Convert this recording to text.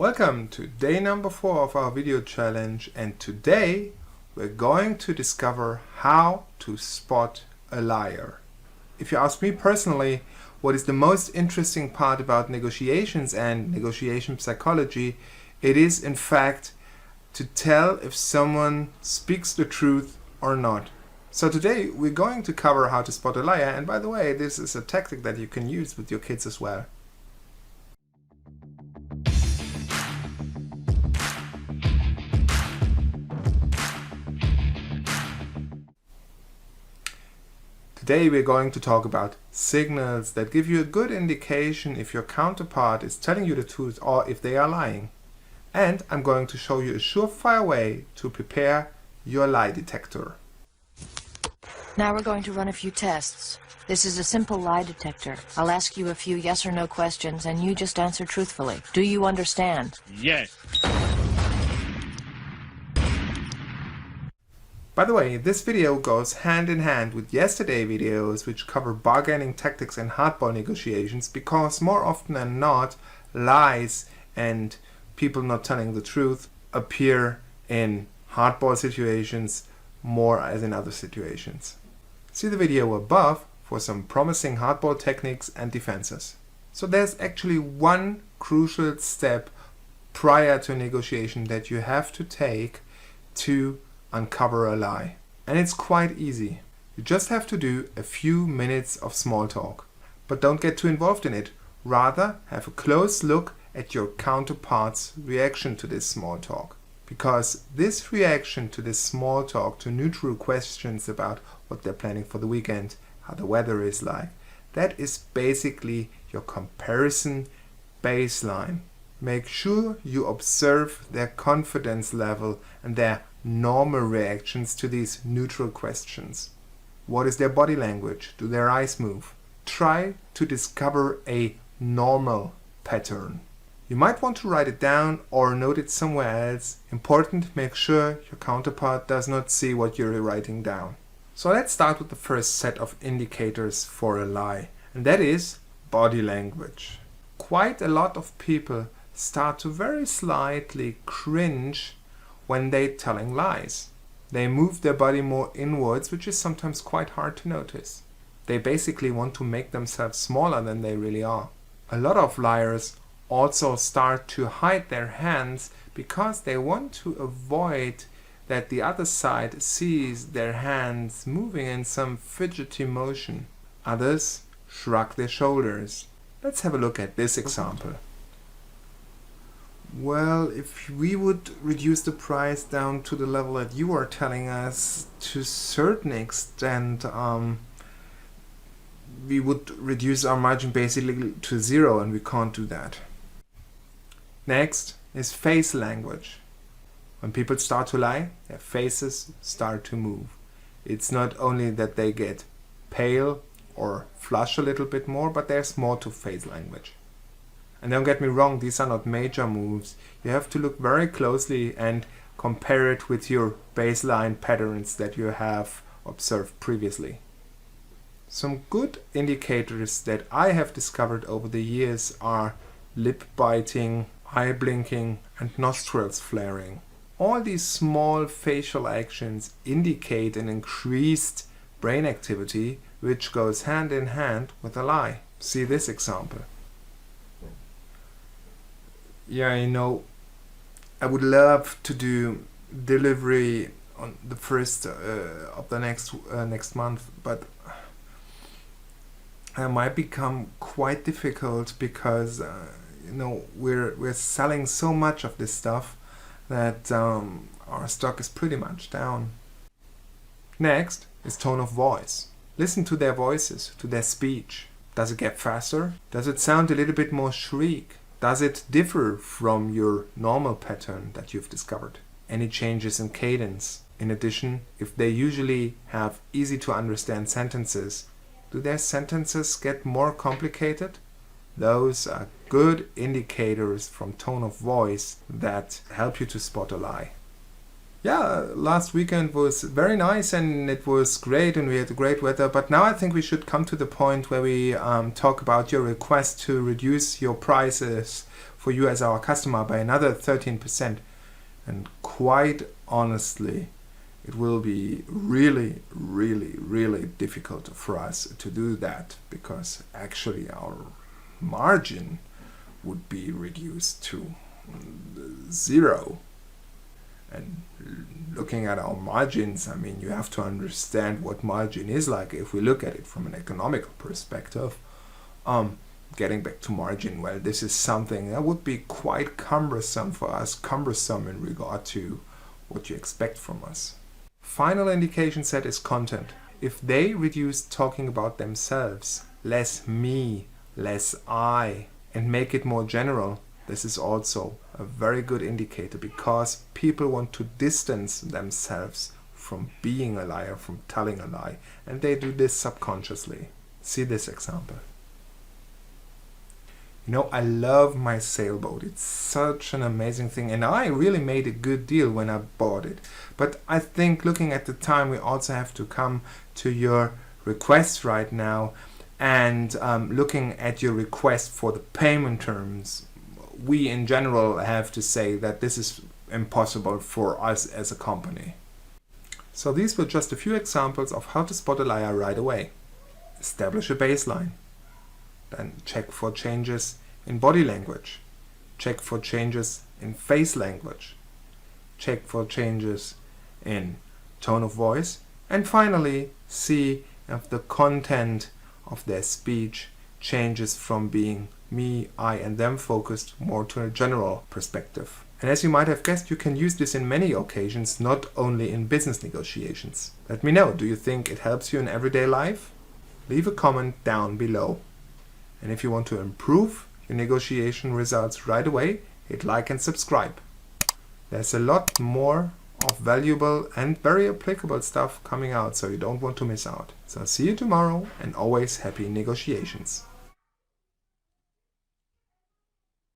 Welcome to day number 4 of our video challenge, and today we're going to discover how to spot a liar. If you ask me personally, what is the most interesting part about negotiations and negotiation psychology, it is in fact to tell if someone speaks the truth or not. So today we're going to cover how to spot a liar, and by the way, this is a tactic that you can use with your kids as well. Today we're going to talk about signals that give you a good indication if your counterpart is telling you the truth or if they are lying. And I'm going to show you a surefire way to prepare your lie detector. Now we're going to run a few tests. This is a simple lie detector. I'll ask you a few yes or no questions and you just answer truthfully. Do you understand? Yes. By the way, this video goes hand in hand with yesterday's videos which cover bargaining tactics and hardball negotiations, because more often than not, lies and people not telling the truth appear in hardball situations more as in other situations. See the video above for some promising hardball techniques and defenses. So there's actually one crucial step prior to a negotiation that you have to take to uncover a lie. And it's quite easy. You just have to do a few minutes of small talk. But don't get too involved in it. Rather, have a close look at your counterpart's reaction to this small talk. Because this reaction to this small talk, to neutral questions about what they're planning for the weekend, how the weather is like, that is basically your comparison baseline. Make sure you observe their confidence level and their normal reactions to these neutral questions. What is their body language? Do their eyes move? Try to discover a normal pattern. You might want to write it down or note it somewhere else. Important, make sure your counterpart does not see what you're writing down. So let's start with the first set of indicators for a lie, and that is body language. Quite a lot of people start to very slightly cringe when they're telling lies. They move their body more inwards, which is sometimes quite hard to notice. They basically want to make themselves smaller than they really are. A lot of liars also start to hide their hands because they want to avoid that the other side sees their hands moving in some fidgety motion. Others shrug their shoulders. Let's have a look at this example. Well, if we would reduce the price down to the level that you are telling us, to a certain extent, we would reduce our margin basically to 0, and we can't do that. Next is face language. When people start to lie, their faces start to move. It's not only that they get pale or flush a little bit more, but there's more to face language. And don't get me wrong, these are not major moves. You have to look very closely and compare it with your baseline patterns that you have observed previously. Some good indicators that I have discovered over the years are lip biting, eye blinking, and nostrils flaring. All these small facial actions indicate an increased brain activity, which goes hand in hand with a lie. See this example. Yeah, I would love to do delivery on the first of the next month, but it might become quite difficult because we're selling so much of this stuff that our stock is pretty much down. Next is tone of voice. Listen to their voices, to their speech. Does it get faster? Does it sound a little bit more shriek? Does it differ from your normal pattern that you've discovered? Any changes in cadence? In addition, if they usually have easy to understand sentences, do their sentences get more complicated? Those are good indicators from tone of voice that help you to spot a lie. Yeah, last weekend was very nice and it was great and we had great weather. But now I think we should come to the point where we talk about your request to reduce your prices for you as our customer by another 13%. And quite honestly, it will be really, really, really difficult for us to do that because actually our margin would be reduced to 0. And looking at our margins, I mean, you have to understand what margin is like. If we look at it from an economical perspective, getting back to margin, well, this is something that would be quite cumbersome for us, cumbersome in regard to what you expect from us. Final indication set is content. If they reduce talking about themselves, less me, less I, and make it more general, this is also a very good indicator because people want to distance themselves from being a liar, from telling a lie, and they do this subconsciously. See this example. You know, I love my sailboat. It's such an amazing thing, and I really made a good deal when I bought it. But I think looking at the time, we also have to come to your request right now and looking at your request for the payment terms. We in general have to say that this is impossible for us as a company. So these were just a few examples of how to spot a liar right away. Establish a baseline. Then check for changes in body language. Check for changes in face language. Check for changes in tone of voice. And finally, see if the content of their speech changes from being me, I, and them focused more to a general perspective. And as you might have guessed, you can use this in many occasions, not only in business negotiations. Let me know, do you think it helps you in everyday life? Leave a comment down below. And if you want to improve your negotiation results right away, hit like and subscribe. There's a lot more of valuable and very applicable stuff coming out, so you don't want to miss out. So see you tomorrow, and always happy negotiations.